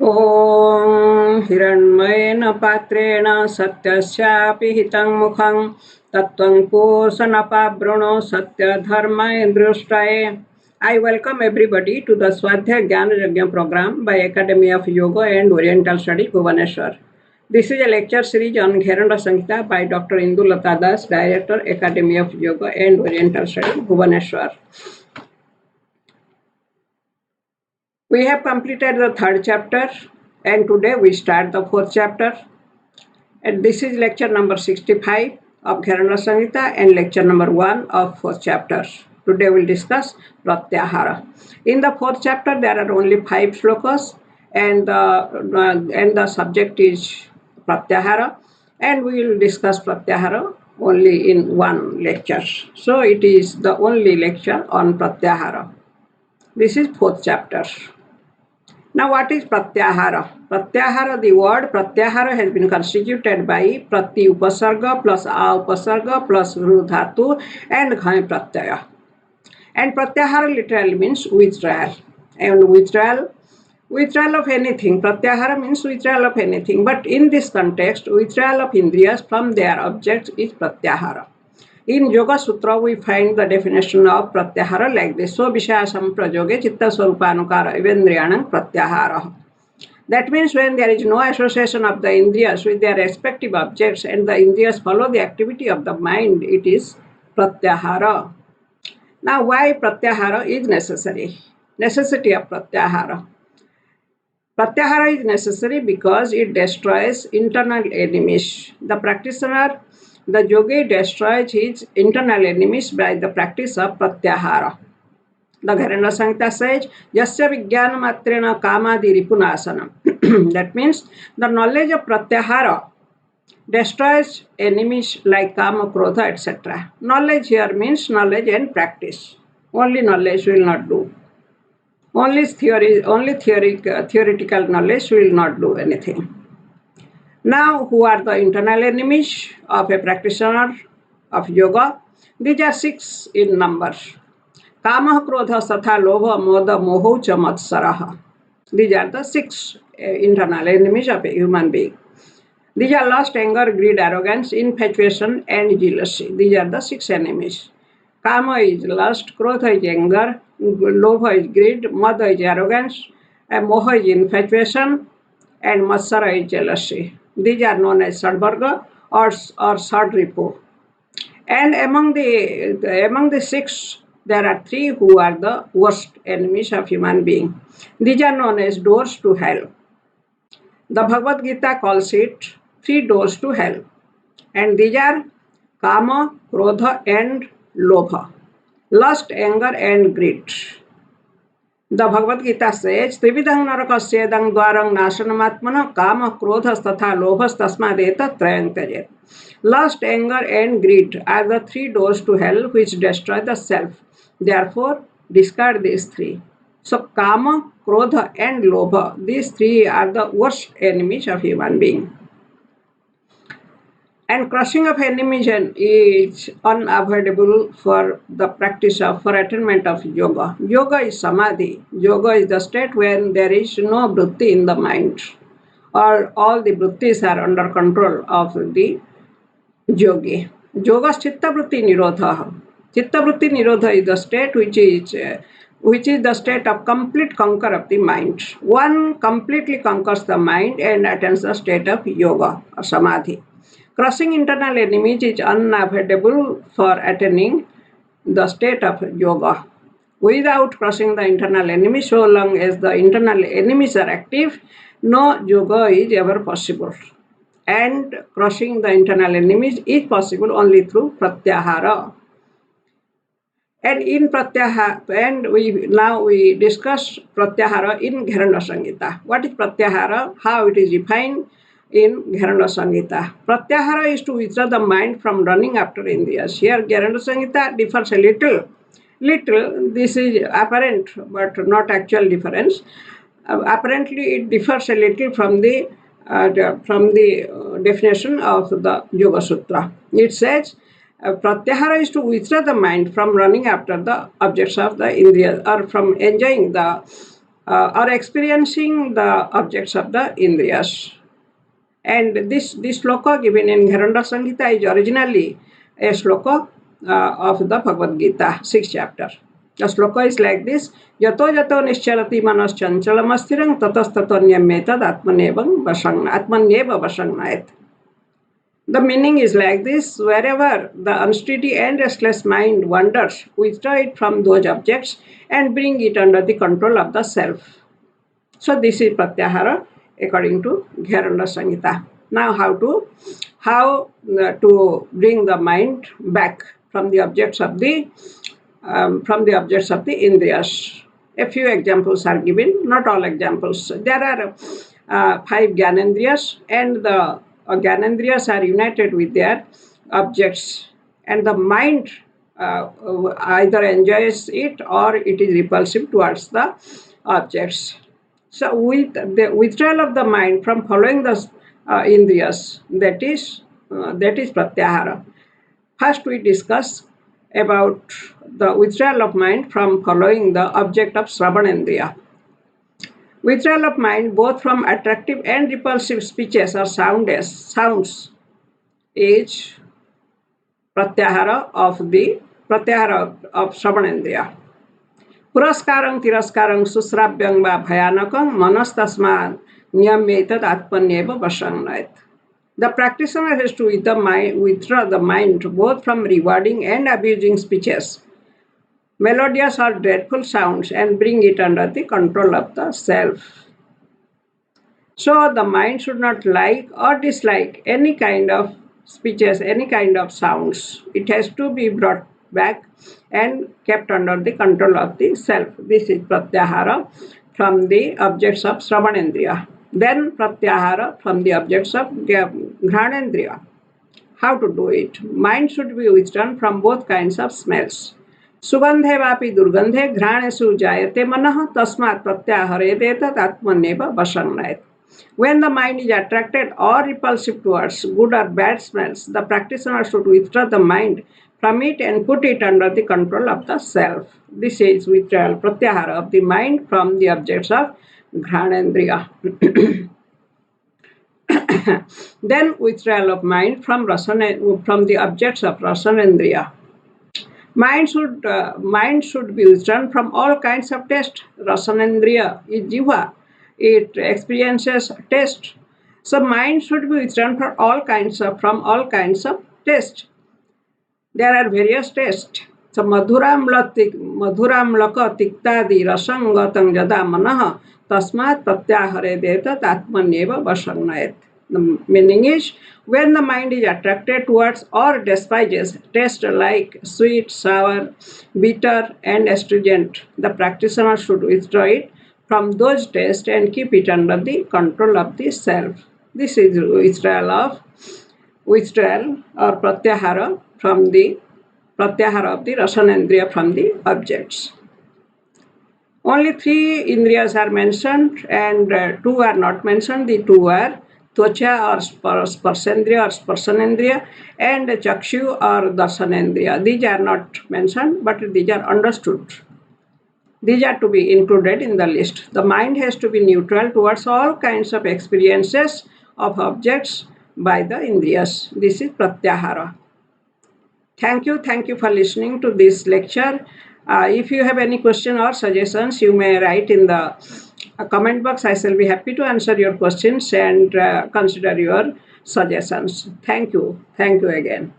ॐ हिरण्मयेन पात्रेण सत्यस्यापि हितं मुखं तत्त्वं कोसनपावृणो सत्यधर्माय दृष्टाय. I welcome everybody to the Swadhyaya Jnana Yajna program by Academy of Yoga and Oriental Study, Bhubaneswar. This is a lecture series on Gheranda Samhita by Dr. Indulata Das, Director, Academy of Yoga and Oriental Study, Bhubaneswar. We have completed the third chapter and today we start the fourth chapter. And this is lecture number 65 of Gheranda Samhita and lecture number 1 of fourth chapter. Today we'll discuss Pratyahara. In the fourth chapter there are only 5 slokas and the subject is Pratyahara, and we will discuss Pratyahara only in one lecture. So it is the only lecture on Pratyahara. This is fourth chapter. Now what is Pratyahara? Pratyahara, the word Pratyahara has been constituted by Prati Upasarga plus A Upasarga plus Ru Dhatu and Ghai Pratyaya. And Pratyahara literally means withdrawal. And withdrawal of anything. Pratyahara means withdrawal of anything. But in this context, withdrawal of Indriyas from their objects is Pratyahara. In Yoga Sutra, we find the definition of Pratyahara like this. So, Vishaya Samprajoge Chitta Swarupanukara Evendriyanam Pratyahara. That means when there is no association of the Indriyas with their respective objects and the Indriyas follow the activity of the mind, it is Pratyahara. Now, why Pratyahara is necessary? Necessity of Pratyahara. Pratyahara is necessary because it destroys internal enemies. The practitioner, the yogi, destroys his internal enemies by the practice of Pratyahara. The Gheranda Samhita says, Yasya Vijnana Matrena Kamadi Ripunasanam. That means the knowledge of Pratyahara destroys enemies like Kama, Krodha, etc. Knowledge here means knowledge and practice. Only knowledge will not do. Only theoretical knowledge will not do anything. Now, who are the internal enemies of a practitioner of yoga? These are 6 in number. Kama, Krodha, Satha, Lobha, Moda, Moho, cha Matsaraha. These are the 6 internal enemies of a human being. These are lust, anger, greed, arrogance, infatuation, and jealousy. These are the 6 enemies. Kama is lust, Krodha is anger, Lobha is greed, Mada is arrogance, and Moha is infatuation, and Matsara is jealousy. These are known as Sadvarga or Sadripu. And among the 6, there are 3 who are the worst enemies of human being. These are known as doors to hell. The Bhagavad Gita calls it 3 doors to hell. And these are Kama, Krodha, and Lobha. Lust, anger, and greed. The Bhagavad Gita says, Trividang narakasyedang dwarang nasanamatmana kama, krodhas tatha lobhas tasmadeta trayang tajet. Lust, anger, and greed are the 3 doors to hell which destroy the self. Therefore, discard these 3. So, Kama, Krodha, and Lobha, these 3 are the worst enemies of human being. And crushing of enemies is unavoidable for the practice of, for attainment of yoga. Yoga is samadhi. Yoga is the state when there is no vritti in the mind, or all the vrittis are under control of the yogi. Yoga's chitta vritti nirodha. Chitta vritti nirodha is the state which is the state of complete conquer of the mind. One completely conquers the mind and attains the state of yoga or samadhi. Crossing internal enemies is unavoidable for attaining the state of yoga. Without crossing the internal enemies, so long as the internal enemies are active, no yoga is ever possible. And crossing the internal enemies is possible only through Pratyahara. And in Pratyahara, we discuss Pratyahara in Gheranda Samhita. What is Pratyahara? How it is defined in Gheranda Samhita. Pratyahara is to withdraw the mind from running after Indriyas. Here Gheranda Samhita differs a little. This is apparent but not actual difference. Apparently it differs a little from the definition of the Yoga Sutra. It says Pratyahara is to withdraw the mind from running after the objects of the Indriyas or from enjoying the or experiencing the objects of the Indriyas. And this sloka given in Gheranda Samhita is originally a sloka of the Bhagavad Gita, 6th chapter. The sloka is like this: Yato yato nischarati manas chanchalam asthirang tatastato nyammetad atmanyeva vasangnayat. The meaning is like this: wherever the unsteady and restless mind wanders, withdraw it from those objects and bring it under the control of the self. So this is Pratyahara according to Gheranda Samhita. Now how to bring the mind back from the objects of the Indriyas. A few examples are given, not all examples. There are 5 Gyanendriyas, and the Gyanendriyas are united with their objects, and the mind either enjoys it or it is repulsive towards the objects. So, with the withdrawal of the mind from following the Indriyas, that is Pratyahara. First, we discuss about the withdrawal of mind from following the object of Shravanendriya. Withdrawal of mind both from attractive and repulsive speeches or sounds is Pratyahara of Shravanendriya. Puraskarang tiraskarang susrabyang va bhayanakang manastasma niyamyetat atmanyeva vasangnayat. The practitioner has to withdraw the mind both from rewarding and abusing speeches, melodious or dreadful sounds, and bring it under the control of the self. So the mind should not like or dislike any kind of speeches, any kind of sounds. It has to be brought back and kept under the control of the self. This is Pratyahara from the objects of Shravanendriya. Then Pratyahara from the objects of Ghanendriya. How to do it? Mind should be withdrawn from both kinds of smells. Sugandhe वापि दुर्गंधे घ्राणेषु जायते मनः तस्मात् प्रत्याहरेदेतत् आत्मन्येव वशङ्नयेत्. When the mind is attracted or repulsive towards good or bad smells, the practitioner should withdraw the mind from it and put it under the control of the self. This is withdrawal, pratyahara of the mind from the objects of Ghanendriya. Then withdrawal of mind from the objects of Rasanendriya. Mind should be withdrawn from all kinds of taste. Rasanendriya is jiva. It experiences taste. So mind should be withdrawn from all kinds of taste. There are various tastes. So madhuramlaka tiktadi rasangatang jada manah tasmat pratyahare detat atmanyeva vasangnayat. The meaning is, when the mind is attracted towards or despises taste like sweet, sour, bitter, and astringent, the practitioner should withdraw it from those tastes and keep it under the control of the self. This is withdrawal or pratyahara of the rasanendriya from the objects. Only 3 indriyas are mentioned and 2 are not mentioned. The 2 are tvacha or sparsendriya or sparsanendriya and chakshu or darsanendriya. These are not mentioned, but these are understood. These are to be included in the list. The mind has to be neutral towards all kinds of experiences of objects by the indriyas. This is pratyahara. Thank you for listening to this lecture. If you have any question or suggestions, you may write in the comment box. I shall be happy to answer your questions and consider your suggestions. Thank you again.